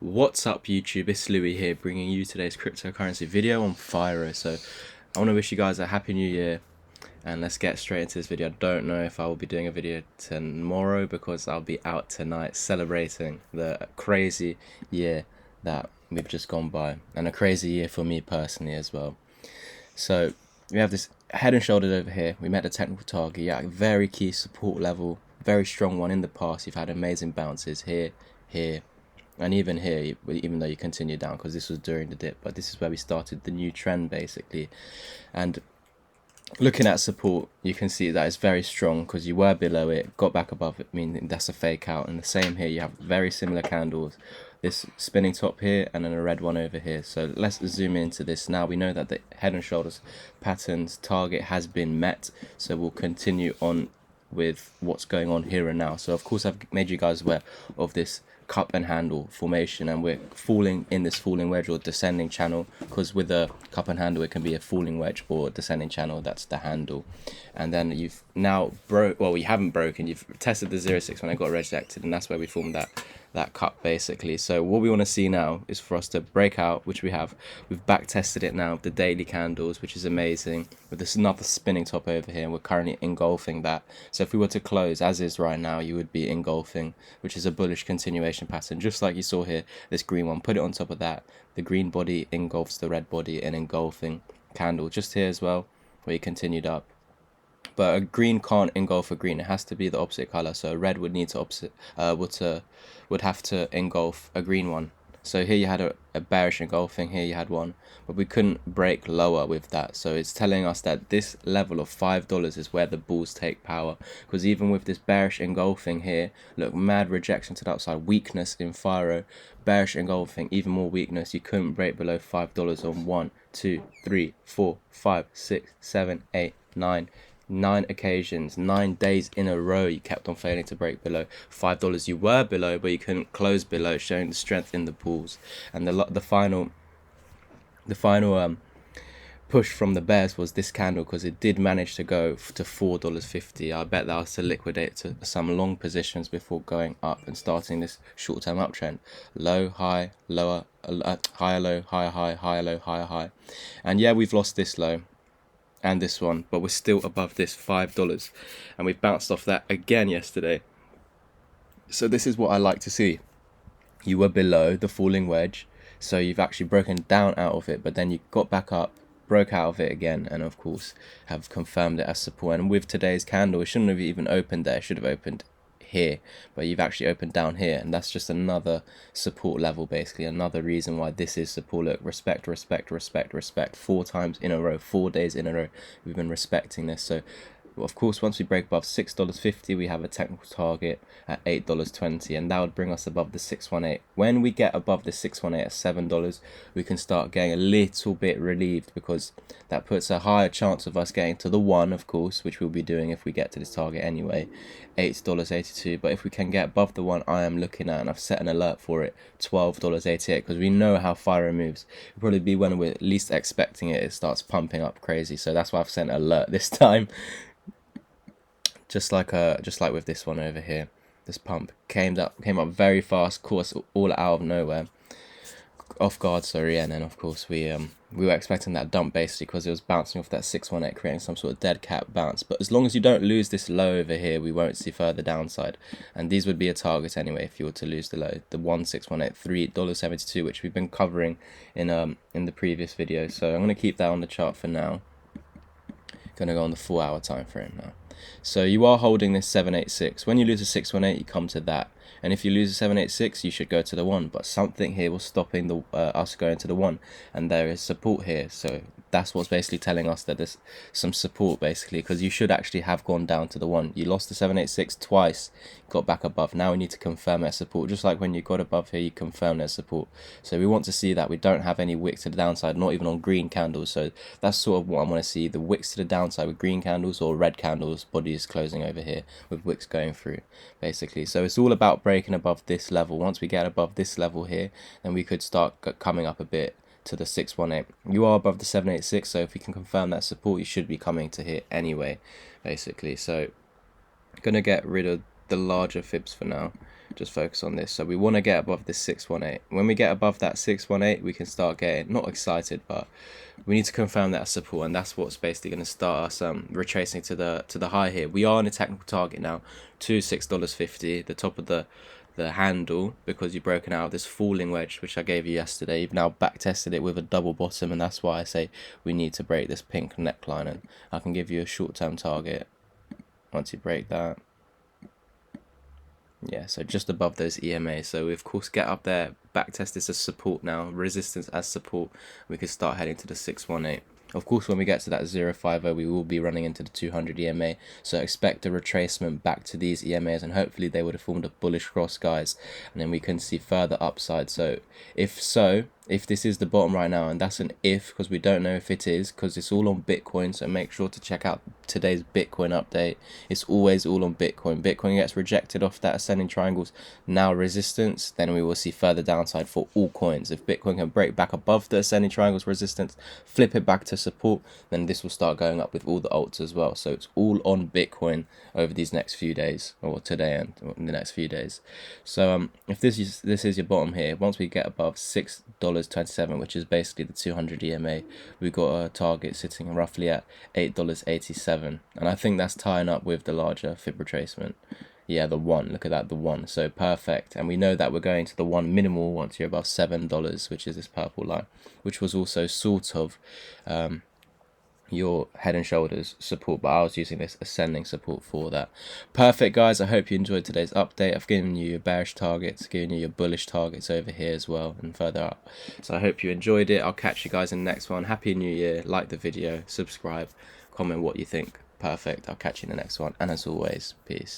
What's up YouTube, it's Louis here bringing you today's cryptocurrency video on Firo. So I want to wish you guys a happy new year and let's get straight into this video. I don't know if I will be doing a video tomorrow because I'll be out tonight celebrating the crazy year that we've just gone by and a crazy year for me personally as well. So we have this head and shoulders over here. We met a technical target, yeah, very key support level, very strong one in the past. You've had amazing bounces here, and even here, even though you continue down because this was during the dip, but this is where we started the new trend basically. And looking at support, you can see that it's very strong because you were below it, got back above it, meaning that's a fake out. And the same here, you have very similar candles, this spinning top here and then a red one over here. So let's zoom into this now. We know that the head and shoulders patterns target has been met, so we'll continue on with what's going on here and now. So of course I've made you guys aware of this cup and handle formation, and we're falling in this falling wedge or descending channel, because with a cup and handle it can be a falling wedge or descending channel, that's the handle. And then you've now you haven't broken, you've tested the 0.6 when I got rejected, and that's where we formed that cup basically. So what we want to see now is for us to break out, which we've back tested it now with the daily candles, which is amazing, with this another spinning top over here, and we're currently engulfing that. So if we were to close as is right now, you would be engulfing, which is a bullish continuation pattern, just like you saw here, this green one. Put it on top of that, the green body engulfs the red body, an engulfing candle just here as well, where you continued up. But a green can't engulf a green, it has to be the opposite color. So a red would need to would have to engulf a green one. So here you had a bearish engulfing, here you had one, but we couldn't break lower with that. So it's telling us that this level of $5 is where the bulls take power, because even with this bearish engulfing here, look, mad rejection to the upside, weakness in Firo, bearish engulfing, even more weakness. You couldn't break below $5 on 1, 2, 3, 4, 5, 6, 7, 8, 9 occasions, 9 days in a row you kept on failing to break below $5. You were below, but you couldn't close below, showing the strength in the bulls. And the final push from the bears was this candle, because it did manage to go to $4.50. I bet that was to liquidate to some long positions before going up and starting this short-term uptrend. Low, high, lower, higher, low, higher, high, higher, low, higher, high. And yeah, we've lost this low and this one, but we're still above this $5, and we bounced off that again yesterday. So this is what I like to see. You were below the falling wedge, so you've actually broken down out of it, but then you got back up, broke out of it again, and of course have confirmed it as support. And with today's candle, it shouldn't have even opened there, it should have opened here, but you've actually opened down here, and that's just another support level, basically another reason why this is support. Look, respect, 4 times in a row, 4 days in a row we've been respecting this. So of course once we break above $6.50, we have a technical target at $8.20, and that would bring us above the 618. When we get above the 618 at $7, we can start getting a little bit relieved, because that puts a higher chance of us getting to the 1, of course, which we'll be doing if we get to this target anyway, $8.82. But if we can get above the 1, I am looking at, and I've set an alert for it, $12.88, because we know how Firo moves. It'll probably be when we're least expecting it, it starts pumping up crazy. So that's why I've sent an alert this time. Just like with this one over here, this pump came up very fast, of course, all out of nowhere, off guard, sorry. And then of course we were expecting that dump basically, because it was bouncing off that 618, creating some sort of dead cat bounce. But as long as you don't lose this low over here, we won't see further downside, and these would be a target anyway if you were to lose the low, the 1618, $3.72, which we've been covering in the previous video. So I'm going to keep that on the chart for now. Going to go on the 4-hour time frame now. So you are holding this 786. When you lose a 618, you come to that, and if you lose a 786, you should go to the 1. But something here was stopping the us going to the 1, and there is support here. So that's what's basically telling us that there's some support, basically, because you should actually have gone down to the 1. You lost the 786 twice, got back above. Now we need to confirm that support, just like when you got above here, you confirm that support. So we want to see that. We don't have any wicks to the downside, not even on green candles. So that's sort of what I want to see, the wicks to the downside with green candles, or red candles, bodies closing over here with wicks going through, basically. So it's all about breaking above this level. Once we get above this level here, then we could start coming up a bit to the 618. You are above the 786, so if we can confirm that support, you should be coming to here anyway, basically. So I'm gonna get rid of the larger fibs for now, just focus on this. So we want to get above this 618. When we get above that 618, we can start getting not excited, but we need to confirm that as support, and that's what's basically going to start us retracing to the high here. We are on a technical target now to $6.50, the top of the handle, because you've broken out this falling wedge which I gave you yesterday. You've now back tested it with a double bottom, and that's why I say we need to break this pink neckline. And I can give you a short-term target once you break that. Yeah, so just above those EMAs. So we of course get up there, back test this as support now, resistance as support. We can start heading to the 618. Of course, when we get to that 050, we will be running into the 200 EMA. So expect a retracement back to these EMAs, and hopefully they would have formed a bullish cross, guys. And then we can see further upside. So if this is the bottom right now, and that's an if because we don't know if it is, because it's all on Bitcoin, so make sure to check out today's Bitcoin update. It's always all on Bitcoin. Bitcoin gets rejected off that ascending triangles, now resistance, then we will see further downside for all coins. If Bitcoin can break back above the ascending triangles resistance, flip it back to support, then this will start going up with all the alts as well. So it's all on Bitcoin over these next few days, or today and in the next few days. So if this is your bottom here, once we get above $6.27, which is basically the 200 EMA, we've got a target sitting roughly at $8.87, and I think that's tying up with the larger fib retracement. Yeah, the one, look at that, the one, so perfect. And we know that we're going to the one minimal once you're above $7, which is this purple line, which was also sort of your head and shoulders support, but I was using this ascending support for that. Perfect, guys. I hope you enjoyed today's update. I've given you your bearish targets, given you your bullish targets over here as well and further up. So I hope you enjoyed it. I'll catch you guys in the next one. Happy New Year. Like the video, subscribe, comment what you think. Perfect. I'll catch you in the next one, and as always, peace.